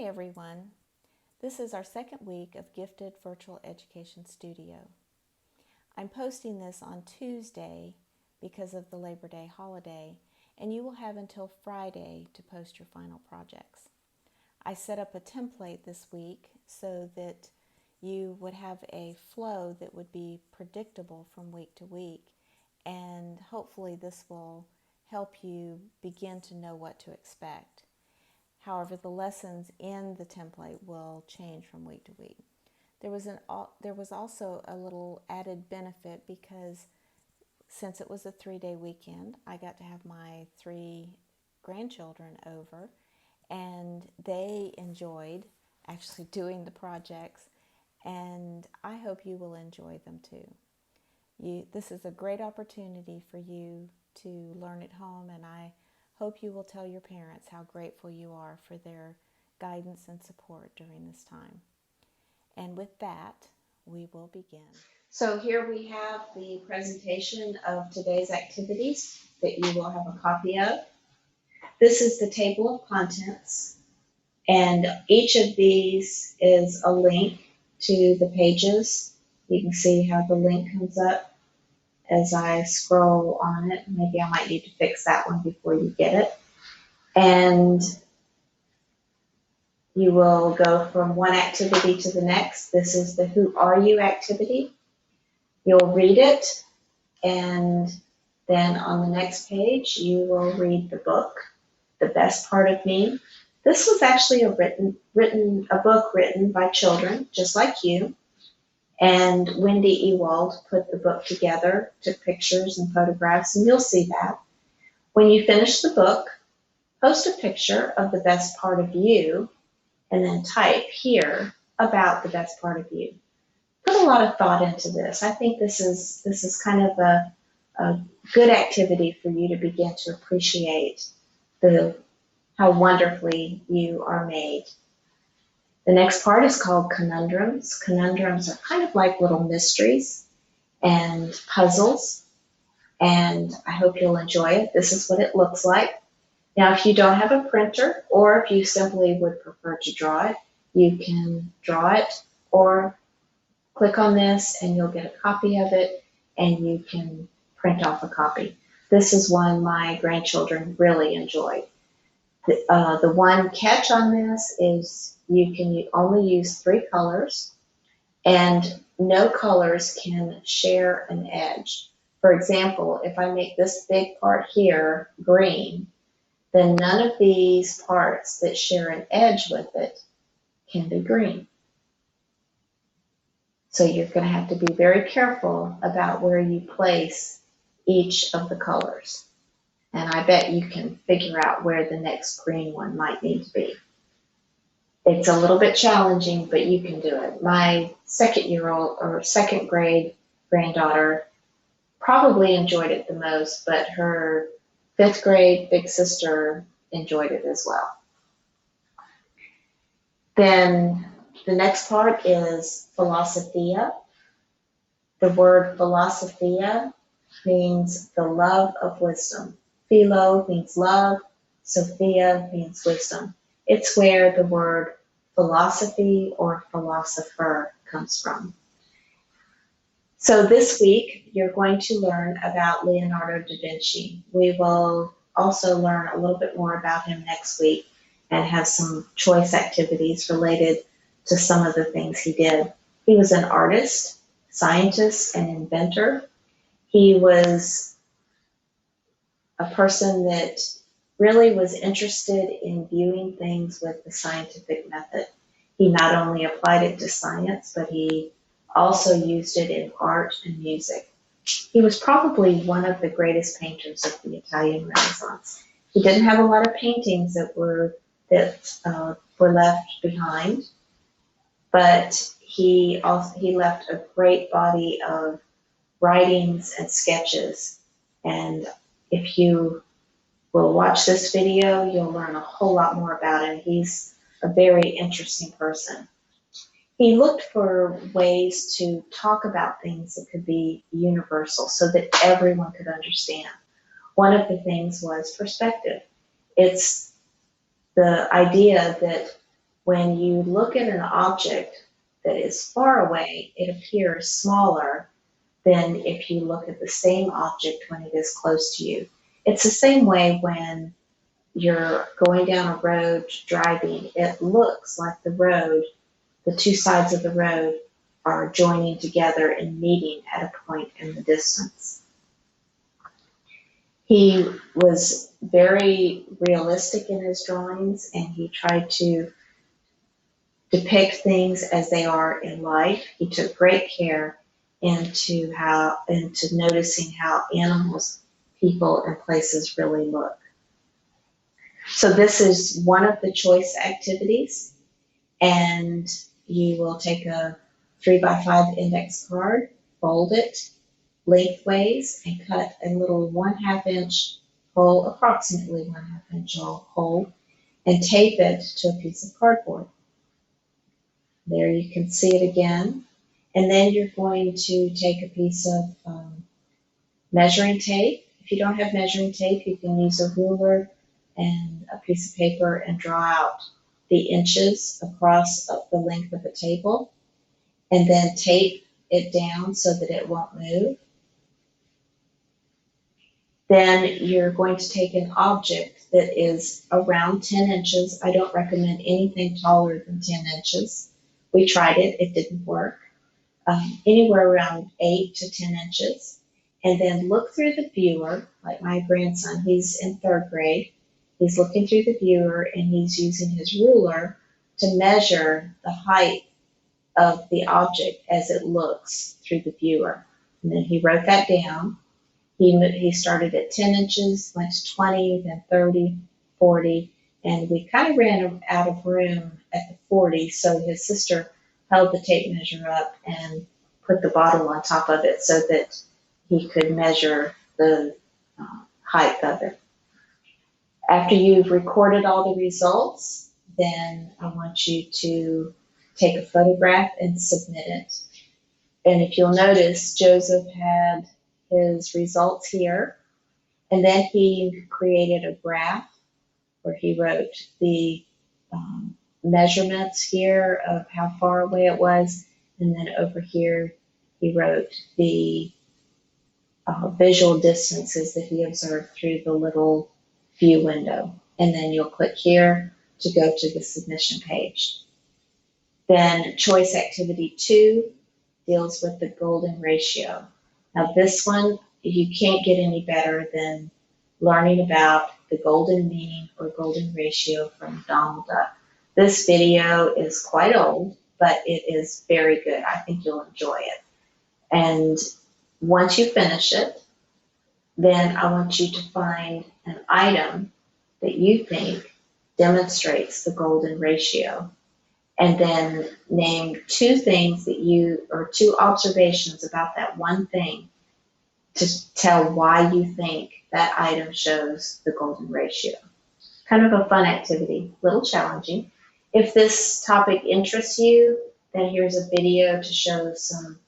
everyone. This is our second week of Gifted Virtual Education Studio. I'm posting this on Tuesday because of the Labor Day holiday, and you will have until Friday to post your final projects. I set up a template this week so that you would have a flow that would be predictable from week to week, and hopefully this will help you begin to know what to expect. However, the lessons in the template will change from week to week. There was also a little added benefit because since it was a 3-day weekend, I got to have my 3 grandchildren over, and they enjoyed actually doing the projects, and I hope you will enjoy them too. This is a great opportunity for you to learn at home, and I hope you will tell your parents how grateful you are for their guidance and support during this time. And with that, we will begin. So here we have the presentation of today's activities that you will have a copy of. This is the table of contents, and each of these is a link to the pages. You can see how the link comes up as I scroll on it. Maybe I might need to fix that one before you get it. And you will go from one activity to the next. This is the Who Are You activity. You'll read it, and then on the next page, you will read the book, The Best Part of Me. This was actually a book written by children, just like you. And Wendy Ewald put the book together, took pictures and photographs, and you'll see that. When you finish the book, post a picture of the best part of you, and then type here about the best part of you. Put a lot of thought into this. I think this is kind of a good activity for you to begin to appreciate how wonderfully you are made. The next part is called conundrums. Conundrums are kind of like little mysteries and puzzles, and I hope you'll enjoy it. This is what it looks like. Now, if you don't have a printer, or if you simply would prefer to draw it, you can draw it or click on this and you'll get a copy of it, and you can print off a copy. This is one my grandchildren really enjoyed. The one catch on this is you can only use 3 colors, and no colors can share an edge. For example, if I make this big part here green, then none of these parts that share an edge with it can be green. So you're going to have to be very careful about where you place each of the colors. And I bet you can figure out where the next green one might need to be. It's a little bit challenging, but you can do it. My second grade granddaughter probably enjoyed it the most, but her 5th grade big sister enjoyed it as well. Then the next part is philosophia. The word philosophia means the love of wisdom. Philo means love, Sophia means wisdom. It's where the word philosophy or philosopher comes from. So this week, you're going to learn about Leonardo da Vinci. We will also learn a little bit more about him next week and have some choice activities related to some of the things he did. He was an artist, scientist, and inventor. He was a person that really was interested in viewing things with the scientific method. He not only applied it to science, but he also used it in art and music. He was probably one of the greatest painters of the Italian Renaissance. He didn't have a lot of paintings that were left behind, but he left a great body of writings and sketches. And if you will watch this video, you'll learn a whole lot more about him. He's a very interesting person. He looked for ways to talk about things that could be universal so that everyone could understand. One of the things was perspective. It's the idea that when you look at an object that is far away, it appears smaller than if you look at the same object when it is close to you. It's the same way when you're going down a road driving. It looks like the road, the two sides of the road are joining together and meeting at a point in the distance. He was very realistic in his drawings, and he tried to depict things as they are in life. He took great care into noticing how animals, people, and places really look. So this is one of the choice activities, and you will take a 3x5 index card, fold it lengthways, and cut a little 1/2 inch hole, approximately 1/2 inch hole, and tape it to a piece of cardboard. There you can see it again. And then you're going to take a piece of measuring tape. If you don't have measuring tape, you can use a ruler and a piece of paper and draw out the inches across the length of a table, and then tape it down so that it won't move. Then you're going to take an object that is around 10 inches. I don't recommend anything taller than 10 inches. We tried it, it didn't work. Anywhere around 8 to 10 inches. And then look through the viewer, like my grandson, he's in 3rd grade. He's looking through the viewer and he's using his ruler to measure the height of the object as it looks through the viewer. And then he wrote that down. He started at 10 inches, went to 20, then 30, 40, and we kind of ran out of room at the 40, so his sister held the tape measure up and put the bottle on top of it so that he could measure the height of it. After you've recorded all the results, then I want you to take a photograph and submit it. And if you'll notice, Joseph had his results here, and then he created a graph where he wrote the measurements here of how far away it was, and then over here he wrote the visual distances that he observed through the little view window. And then you'll click here to go to the submission page. Then choice activity 2 deals with the golden ratio. Now this one, you can't get any better than learning about the golden mean or golden ratio from Donald Duck. This video is quite old, but it is very good. I think you'll enjoy it. And once you finish it, then I want you to find an item that you think demonstrates the golden ratio. And then name 2 things or 2 observations about that one thing to tell why you think that item shows the golden ratio. Kind of a fun activity, a little challenging. If this topic interests you, then here's a video that shows some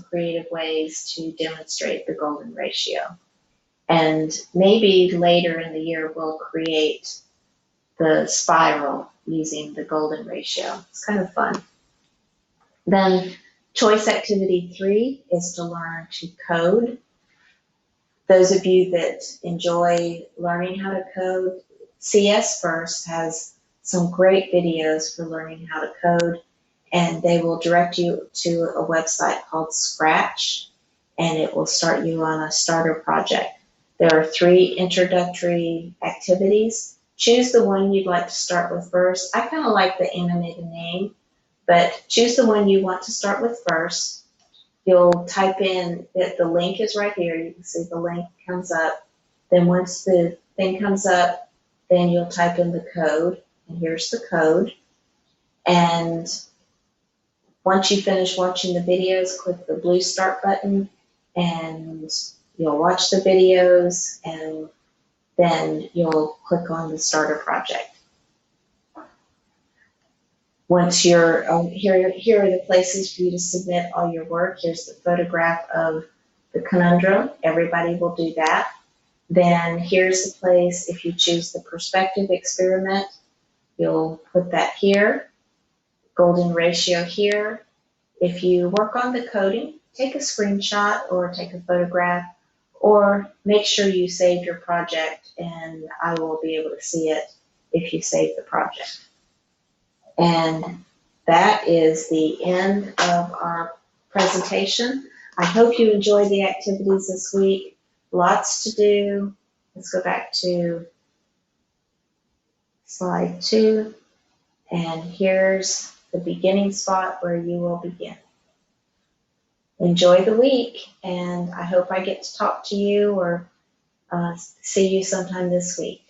creative ways to demonstrate the golden ratio. And maybe later in the year we'll create the spiral using the golden ratio. It's kind of fun. Then choice activity 3 is to learn to code. Those of you that enjoy learning how to code, CS First has some great videos for learning how to code, and they will direct you to a website called Scratch, and it will start you on a starter project. There are 3 introductory activities. Choose the one you'd like to start with first. I kind of like the animated name, but choose the one you want to start with first. You'll type in, the link is right here. You can see the link comes up. Then once the thing comes up, then you'll type in the code, and here's the code. And once you finish watching the videos, click the blue start button, and you'll watch the videos, and then you'll click on the starter project. Once you're, here are the places for you to submit all your work. Here's the photograph of the conundrum. Everybody will do that. Then here's the place, if you choose the perspective experiment, You'll put that here, golden ratio here. If you work on the coding, take a screenshot or take a photograph, or make sure you save your project and I will be able to see it if you save the project. And that is the end of our presentation. I hope you enjoyed the activities this week. Lots to do. Let's go back to slide 2. And here's the beginning spot where you will begin. Enjoy the week, and I hope I get to talk to you or see you sometime this week.